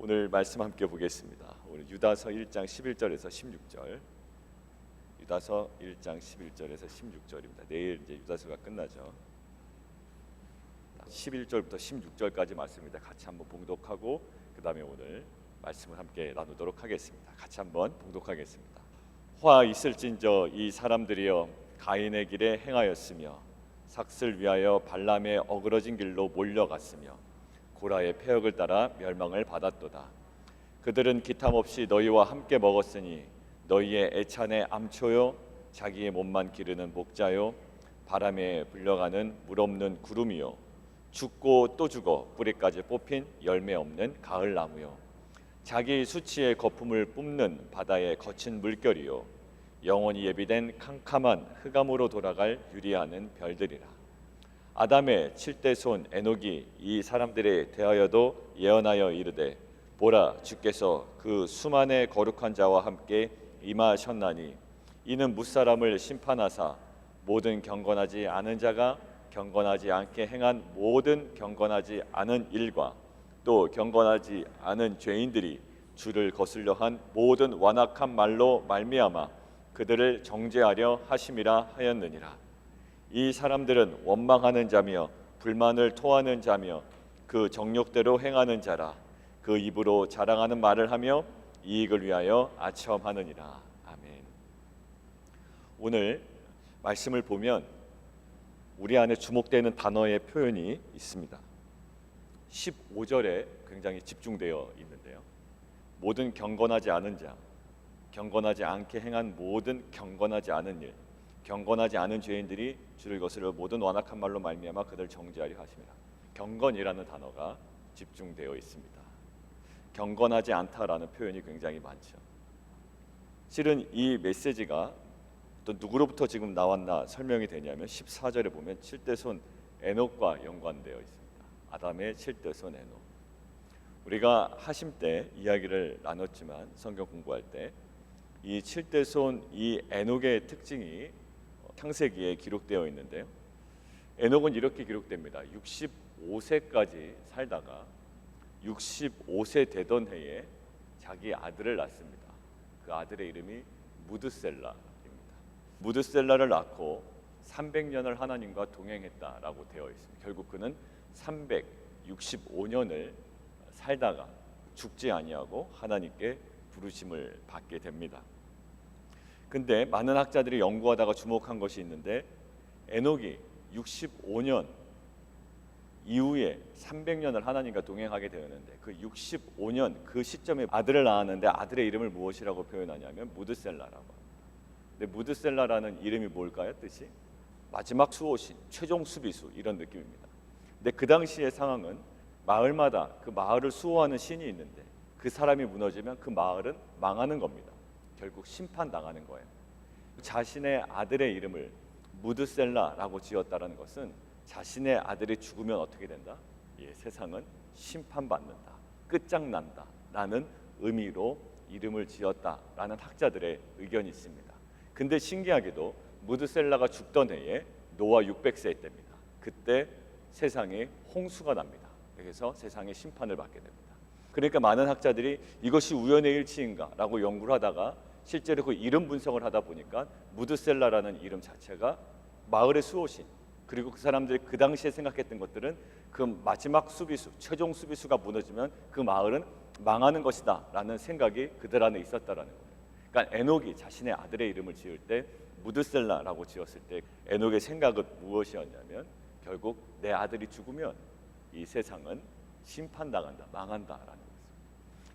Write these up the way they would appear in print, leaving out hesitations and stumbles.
오늘 말씀 함께 보겠습니다. 오늘 유다서 1장 11절에서 16절. 유다서 1장 11절에서 16절입니다. 내일 이제 유다서가 끝나죠. 11절부터 16절까지 말씀입니다. 같이 한번 봉독하고 그 다음에 오늘 말씀을 함께 나누도록 하겠습니다. 같이 한번 봉독하겠습니다. 화 있을진저 이 사람들이여 가인의 길에 행하였으며 삭슬 위하여 발람의 어그러진 길로 몰려갔으며 고라의 패역을 따라 멸망을 받았도다. 그들은 기탐 없이 너희와 함께 먹었으니 너희의 애찬의 암초요 자기의 몸만 기르는 목자요 바람에 불려가는 물 없는 구름이요 죽고 또 죽어 뿌리까지 뽑힌 열매 없는 가을 나무요 자기 수치의 거품을 뿜는 바다의 거친 물결이요 영원히 예비된 캄캄한 흑암으로 돌아갈 유리하는 별들이라. 아담의 7대 손 에녹이 이 사람들에 대하여도 예언하여 이르되 보라 주께서 그 수만의 거룩한 자와 함께 임하셨나니 이는 무사람을 심판하사 모든 경건하지 않은 자가 경건하지 않게 행한 모든 경건하지 않은 일과 또 경건하지 않은 죄인들이 주를 거슬려 한 모든 완악한 말로 말미암아 그들을 정죄하려 하심이라 하였느니라. 이 사람들은 원망하는 자며 불만을 토하는 자며 그 정욕대로 행하는 자라. 그 입으로 자랑하는 말을 하며 이익을 위하여 아첨하느니라. 아멘. 오늘 말씀을 보면 우리 안에 주목되는 단어의 표현이 있습니다. 15절에 굉장히 집중되어 있는데요. 모든 경건하지 않은 자, 경건하지 않게 행한 모든 경건하지 않은 일, 경건하지 않은 죄인들이 주를 거스려 모든 완악한 말로 말미암아 그들 정죄하려 하심이라. 경건이라는 단어가 집중되어 있습니다. 경건하지 않다라는 표현이 굉장히 많죠. 실은 이 메시지가 또 누구로부터 지금 나왔나 설명이 되냐면 14절에 보면 7대 손 에녹과 연관되어 있습니다. 아담의 7대 손 에녹. 우리가 하심 때 이야기를 나눴지만 성경 공부할 때 이 7대 손 이 에녹의 특징이 창세기에 기록되어 있는데요. 에녹은 이렇게 기록됩니다. 65세까지 살다가 65세 되던 해에 자기 아들을 낳습니다. 그 아들의 이름이 무드셀라입니다. 무드셀라를 낳고 300년을 하나님과 동행했다라고 되어 있습니다. 결국 그는 365년을 살다가 죽지 아니하고 하나님께 부르심을 받게 됩니다. 근데 많은 학자들이 연구하다가 주목한 것이 있는데 에녹이 65년 이후에 300년을 하나님과 동행하게 되었는데 그 65년 그 시점에 아들을 낳았는데 아들의 이름을 무엇이라고 표현하냐면 무드셀라라고 합니다. 근데 무드셀라라는 이름이 뭘까요? 뜻이 마지막 수호신, 최종 수비수 이런 느낌입니다. 근데 그 당시의 상황은 마을마다 그 마을을 수호하는 신이 있는데 그 사람이 무너지면 그 마을은 망하는 겁니다. 결국 심판당하는 거예요. 자신의 아들의 이름을 무드셀라라고 지었다는 것은 자신의 아들이 죽으면 어떻게 된다? 세상은 심판받는다, 끝장난다 라는 의미로 이름을 지었다라는 학자들의 의견이 있습니다. 근데 신기하게도 무드셀라가 죽던 해에 노아 600세 때입니다. 그때 세상에 홍수가 납니다. 그래서 세상에 심판을 받게 됩니다. 그러니까 많은 학자들이 이것이 우연의 일치인가 라고 연구를 하다가 실제로 그 이름 분석을 하다 보니까 무드셀라라는 이름 자체가 마을의 수호신, 그리고 그 사람들이 그 당시에 생각했던 것들은 그 마지막 수비수, 최종 수비수가 무너지면 그 마을은 망하는 것이다 라는 생각이 그들 안에 있었다라는 거예요. 그러니까 에녹이 자신의 아들의 이름을 지을 때 무드셀라라고 지었을 때 에녹의 생각은 무엇이었냐면 결국 내 아들이 죽으면 이 세상은 심판당한다, 망한다라는 거였습니다.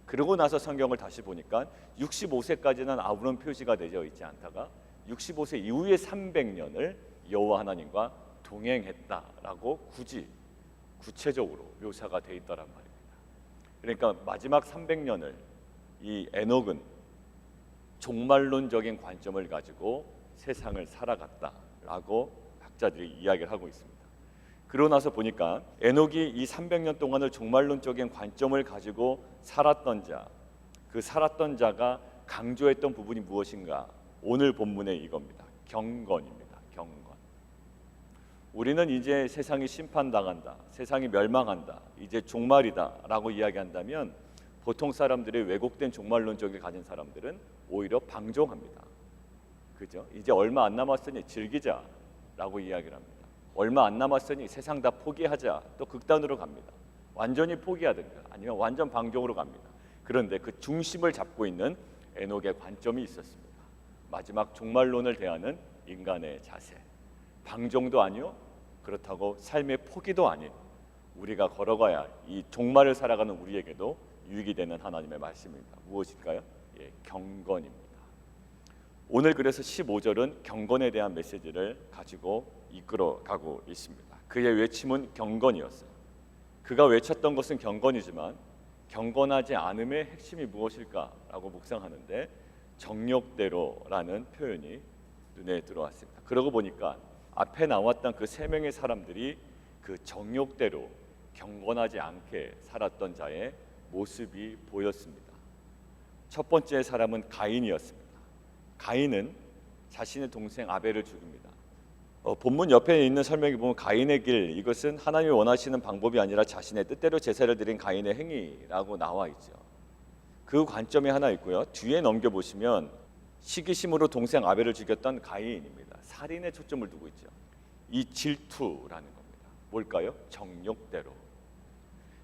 그러고 나서 성경을 다시 보니까 65세까지는 아무런 표시가 되어 있지 않다가 65세 이후의 300년을 여호와 하나님과 동행했다라고 굳이 구체적으로 묘사가 되어 있다란 말입니다. 그러니까 마지막 300년을 이 에녹은 종말론적인 관점을 가지고 세상을 살아갔다라고 학자들이 이야기를 하고 있습니다. 그러고 나서 보니까 에녹이 이 300년 동안을 종말론적인 관점을 가지고 살았던 자, 그 살았던 자가 강조했던 부분이 무엇인가? 오늘 본문의 이겁니다. 경건입니다. 경건. 우리는 이제 세상이 심판당한다, 세상이 멸망한다, 이제 종말이다 라고 이야기한다면 보통 사람들이 왜곡된 종말론적을 가진 사람들은 오히려 방종합니다. 그죠? 이제 얼마 안 남았으니 즐기자라고 이야기를 합니다. 얼마 안 남았으니 세상 다 포기하자, 또 극단으로 갑니다. 완전히 포기하든가 아니면 완전 방종으로 갑니다. 그런데 그 중심을 잡고 있는 에녹의 관점이 있었습니다. 마지막 종말론을 대하는 인간의 자세, 방종도 아니요, 그렇다고 삶의 포기도 아닌 우리가 걸어가야 이 종말을 살아가는 우리에게도 유익이 되는 하나님의 말씀입니다. 무엇일까요? 예, 경건입니다. 오늘 그래서 15절은 경건에 대한 메시지를 가지고 이끌어가고 있습니다. 그의 외침은 경건이었어요. 그가 외쳤던 것은 경건이지만 경건하지 않음의 핵심이 무엇일까라고 묵상하는데 정욕대로라는 표현이 눈에 들어왔습니다. 그러고 보니까 앞에 나왔던 그 세 명의 사람들이 그 정욕대로 경건하지 않게 살았던 자의 모습이 보였습니다. 첫 번째 사람은 가인이었습니다. 가인은 자신의 동생 아벨을 죽입니다. 본문 옆에 있는 설명에 보면 가인의 길, 이것은 하나님이 원하시는 방법이 아니라 자신의 뜻대로 제사를 드린 가인의 행위라고 나와 있죠. 그 관점이 하나 있고요. 뒤에 넘겨보시면 시기심으로 동생 아벨을 죽였던 가인입니다. 살인에 초점을 두고 있죠. 이 질투라는 겁니다. 뭘까요? 정욕대로.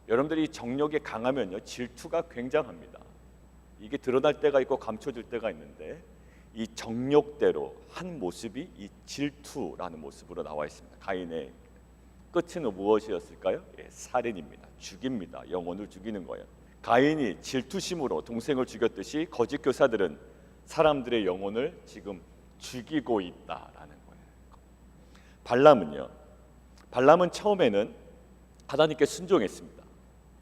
여러분들이 정욕이 강하면요, 질투가 굉장합니다. 이게 드러날 때가 있고 감춰질 때가 있는데 이 정욕대로 한 모습이 이 질투라는 모습으로 나와 있습니다. 가인의 끝은 무엇이었을까요? 예, 살인입니다. 죽입니다. 영혼을 죽이는 거예요. 가인이 질투심으로 동생을 죽였듯이 거짓 교사들은 사람들의 영혼을 지금 죽이고 있다라는 거예요. 발람은 처음에는 하나님께 순종했습니다.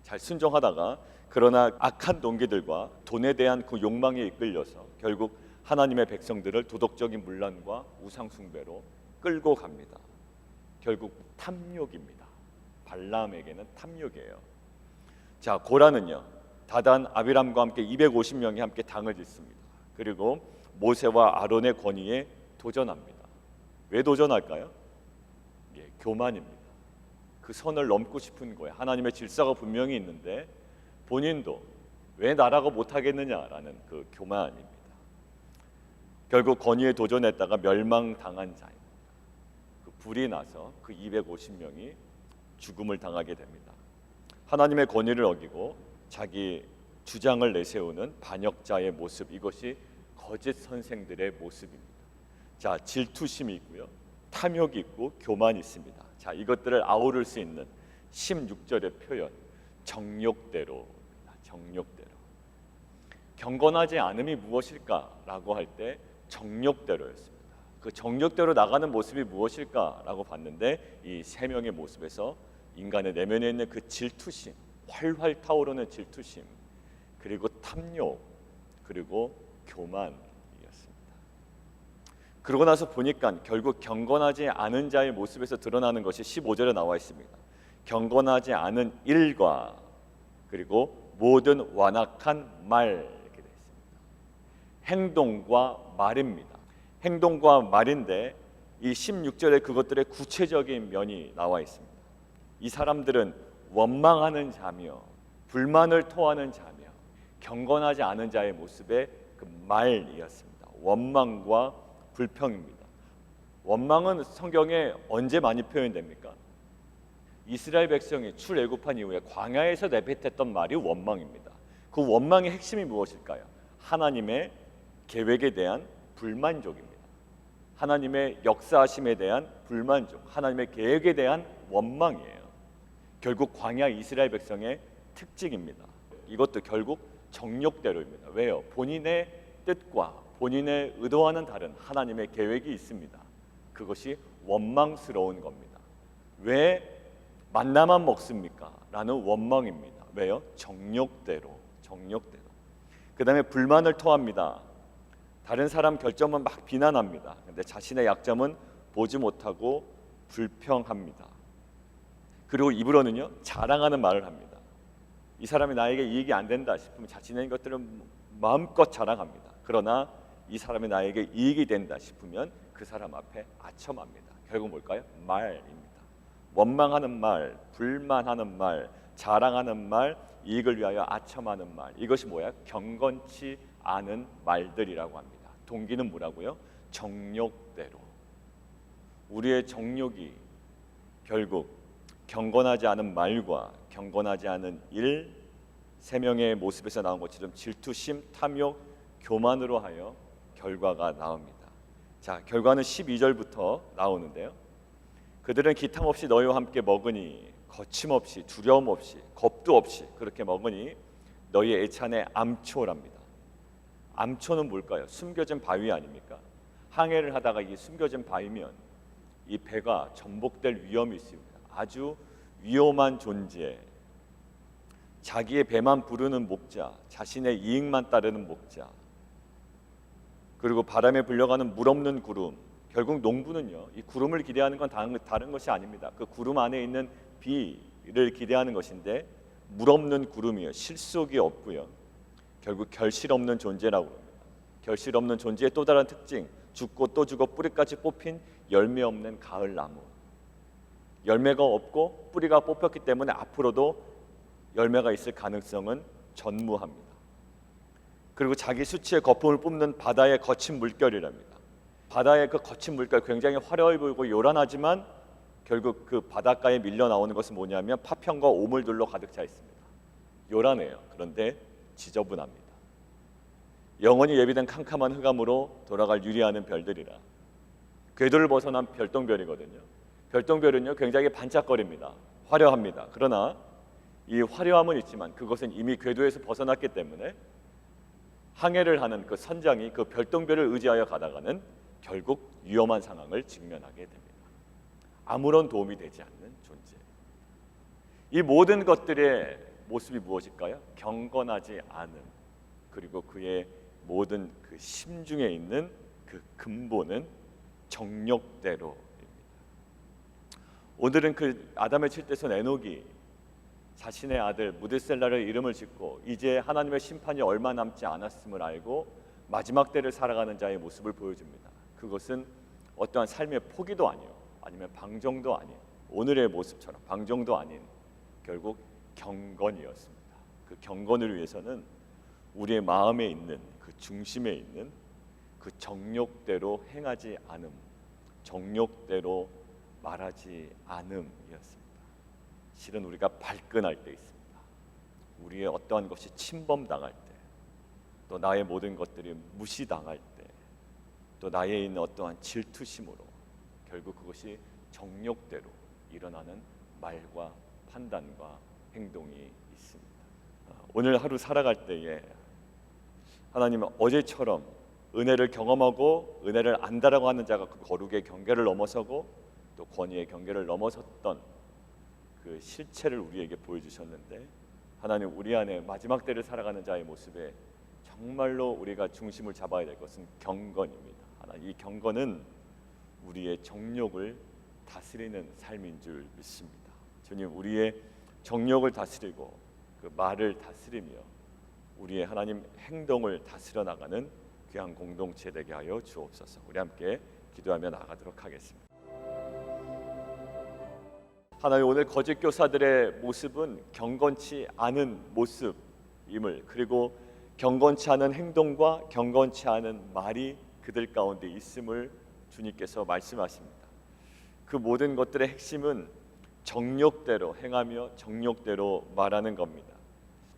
잘 순종하다가 그러나 악한 동기들과 돈에 대한 그 욕망에 이끌려서 결국 하나님의 백성들을 도덕적인 문란과 우상 숭배로 끌고 갑니다. 결국 탐욕입니다. 발람에게는 탐욕이에요. 자, 고라는요, 다단 아비람과 함께 250명이 함께 당을 짓습니다. 그리고 모세와 아론의 권위에 도전합니다. 왜 도전할까요? 예, 교만입니다. 그 선을 넘고 싶은 거예요. 하나님의 질서가 분명히 있는데 본인도 왜 나라고 못하겠느냐라는 그 교만입니다. 결국 권위에 도전했다가 멸망당한 자입니다. 그 불이 나서 그 250명이 죽음을 당하게 됩니다. 하나님의 권위를 어기고 자기 주장을 내세우는 반역자의 모습, 이것이 거짓 선생들의 모습입니다. 자, 질투심이 있고요, 탐욕이 있고 교만이 있습니다. 자, 이것들을 아우를 수 있는 16절의 표현, 정욕대로입니다. 정욕대로. 경건하지 않음이 무엇일까라고 할 때 정욕대로였습니다. 그 정욕대로 나가는 모습이 무엇일까라고 봤는데 이 세 명의 모습에서 인간의 내면에 있는 그 질투심, 활활 타오르는 질투심, 그리고 탐욕, 그리고 교만이었습니다. 그러고 나서 보니까 결국 경건하지 않은 자의 모습에서 드러나는 것이 15절에 나와 있습니다. 경건하지 않은 일과 그리고 모든 완악한 말, 이렇게 되어 있습니다. 행동과 말입니다. 행동과 말인데 이 16절에 그것들의 구체적인 면이 나와 있습니다. 이 사람들은 원망하는 자며 불만을 토하는 자며 경건하지 않은 자의 모습의 그 말이었습니다. 원망과 불평입니다. 원망은 성경에 언제 많이 표현됩니까? 이스라엘 백성이 출애굽한 이후에 광야에서 내뱉었던 말이 원망입니다. 그 원망의 핵심이 무엇일까요? 하나님의 계획에 대한 불만족입니다. 하나님의 역사하심에 대한 불만족, 하나님의 계획에 대한 원망이에요. 결국 광야 이스라엘 백성의 특징입니다. 이것도 결국 정욕대로입니다. 왜요? 본인의 뜻과 본인의 의도와는 다른 하나님의 계획이 있습니다. 그것이 원망스러운 겁니다. 왜 만나만 먹습니까? 라는 원망입니다. 왜요? 정욕대로. 그 다음에 불만을 토합니다. 다른 사람 결점은 막 비난합니다. 근데 자신의 약점은 보지 못하고 불평합니다. 그리고 입으로는요, 자랑하는 말을 합니다. 이 사람이 나에게 이익이 안 된다 싶으면 자신의 것들을 마음껏 자랑합니다. 그러나 이 사람이 나에게 이익이 된다 싶으면 그 사람 앞에 아첨합니다. 결국 뭘까요? 말입니다. 원망하는 말, 불만하는 말, 자랑하는 말, 이익을 위하여 아첨하는 말, 이것이 뭐야? 경건치 않은 말들이라고 합니다. 동기는 뭐라고요? 정욕대로. 우리의 정욕이 결국 경건하지 않은 말과 경건하지 않은 일, 세 명의 모습에서 나온 것처럼 질투심, 탐욕, 교만으로 하여 결과가 나옵니다. 자, 결과는 12절부터 나오는데요. 그들은 기탐 없이 너희와 함께 먹으니, 거침없이, 두려움 없이, 겁도 없이 그렇게 먹으니 너희의 애찬에 암초랍니다. 암초는 뭘까요? 숨겨진 바위 아닙니까? 항해를 하다가 이 숨겨진 바위면 이 배가 전복될 위험이 있습니다. 아주 위험한 존재, 자기의 배만 부르는 목자, 자신의 이익만 따르는 목자, 그리고 바람에 불려가는 물 없는 구름. 결국 농부는요, 이 구름을 기대하는 건 다른 것이 아닙니다. 그 구름 안에 있는 비를 기대하는 것인데, 물 없는 구름이요, 실속이 없고요, 결국 결실 없는 존재라고 합니다. 결실 없는 존재의 또 다른 특징, 죽고 또 죽어 뿌리까지 뽑힌 열매 없는 가을 나무. 열매가 없고 뿌리가 뽑혔기 때문에 앞으로도 열매가 있을 가능성은 전무합니다. 그리고 자기 수치의 거품을 뿜는 바다의 거친 물결이랍니다. 바다의 그 거친 물결, 굉장히 화려해 보이고 요란하지만 결국 그 바닷가에 밀려 나오는 것은 뭐냐면 파편과 오물들로 가득 차 있습니다. 요란해요. 그런데 지저분합니다. 영원히 예비된 캄캄한 흑암으로 돌아갈 유리하는 별들이라. 궤도를 벗어난 별똥별이거든요. 별똥별은요, 굉장히 반짝거립니다. 화려합니다. 그러나 이 화려함은 있지만 그것은 이미 궤도에서 벗어났기 때문에 항해를 하는 그 선장이 그 별똥별을 의지하여 가다가는 결국 위험한 상황을 직면하게 됩니다. 아무런 도움이 되지 않는 존재. 이 모든 것들의 모습이 무엇일까요? 경건하지 않은, 그리고 그의 모든 그 심중에 있는 그 근본은 정욕대로입니다. 오늘은 그 아담의 칠대손 에녹이 자신의 아들 무드셀라를 이름을 짓고 이제 하나님의 심판이 얼마 남지 않았음을 알고 마지막 때를 살아가는 자의 모습을 보여줍니다. 그것은 어떠한 삶의 포기도 아니요, 아니면 방종도 아닌, 오늘의 모습처럼 방종도 아닌 결국 경건이었습니다. 그 경건을 위해서는 우리의 마음에 있는 그 중심에 있는 그 정욕대로 행하지 않음, 정욕대로 말하지 않음이었습니다. 실은 우리가 발끈할 때 있습니다. 우리의 어떠한 것이 침범당할 때, 또 나의 모든 것들이 무시당할 때, 또 나에 있는 어떠한 질투심으로 결국 그것이 정욕대로 일어나는 말과 판단과 행동이 있습니다. 오늘 하루 살아갈 때에 하나님은 어제처럼 은혜를 경험하고 은혜를 안다라고 하는 자가 그 거룩의 경계를 넘어서고 또 권위의 경계를 넘어섰던 그 실체를 우리에게 보여주셨는데, 하나님 우리 안에 마지막 때를 살아가는 자의 모습에 정말로 우리가 중심을 잡아야 될 것은 경건입니다. 하나님, 이 경건은 우리의 정욕을 다스리는 삶인 줄 믿습니다. 주님, 우리의 정욕을 다스리고 그 말을 다스리며 우리의 하나님 행동을 다스려 나가는 귀한 공동체 되게 하여 주옵소서. 우리 함께 기도하며 나가도록 하겠습니다. 하나님, 오늘 거짓 교사들의 모습은 경건치 않은 모습임을, 그리고 경건치 않은 행동과 경건치 않은 말이 그들 가운데 있음을 주님께서 말씀하십니다. 그 모든 것들의 핵심은 정욕대로 행하며 정욕대로 말하는 겁니다.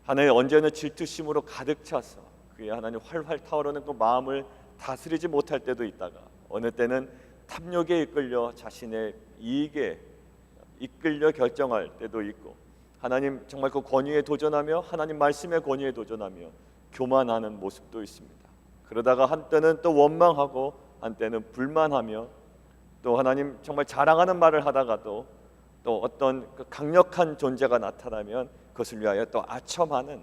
하나님, 언제는 질투심으로 가득 차서 그의 하나님 활활 타오르는 그 마음을 다스리지 못할 때도 있다가, 어느 때는 탐욕에 이끌려 자신의 이익에 이끌려 결정할 때도 있고, 하나님 정말 그 권위에 도전하며 하나님 말씀의 권위에 도전하며 교만하는 모습도 있습니다. 그러다가 한때는 또 원망하고 한때는 불만하며, 또 하나님 정말 자랑하는 말을 하다가도 또 어떤 그 강력한 존재가 나타나면 그것을 위하여 또 아첨하는,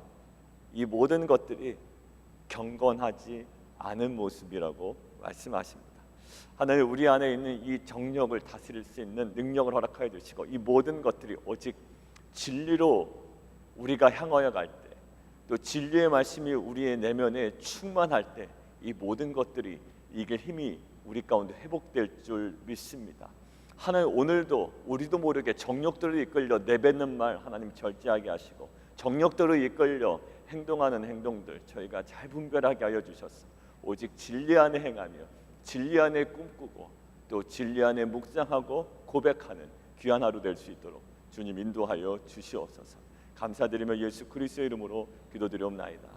이 모든 것들이 경건하지 않은 모습이라고 말씀하십니다. 하나님, 우리 안에 있는 이 정욕을 다스릴 수 있는 능력을 허락하여 주시고, 이 모든 것들이 오직 진리로 우리가 향하여 갈 때, 또 진리의 말씀이 우리의 내면에 충만할 때 이 모든 것들이 이길 힘이 우리 가운데 회복될 줄 믿습니다. 하나님, 오늘도 우리도 모르게 정욕들을 이끌려 내뱉는 말 하나님 절제하게 하시고, 정력대로 이끌려 행동하는 행동들 저희가 잘 분별하게 하여 주셨어. 오직 진리 안에 행하며 진리 안에 꿈꾸고 또 진리 안에 묵상하고 고백하는 귀한 하루 될 수 있도록 주님 인도하여 주시옵소서. 감사드리며 예수 그리스도의 이름으로 기도드리옵나이다.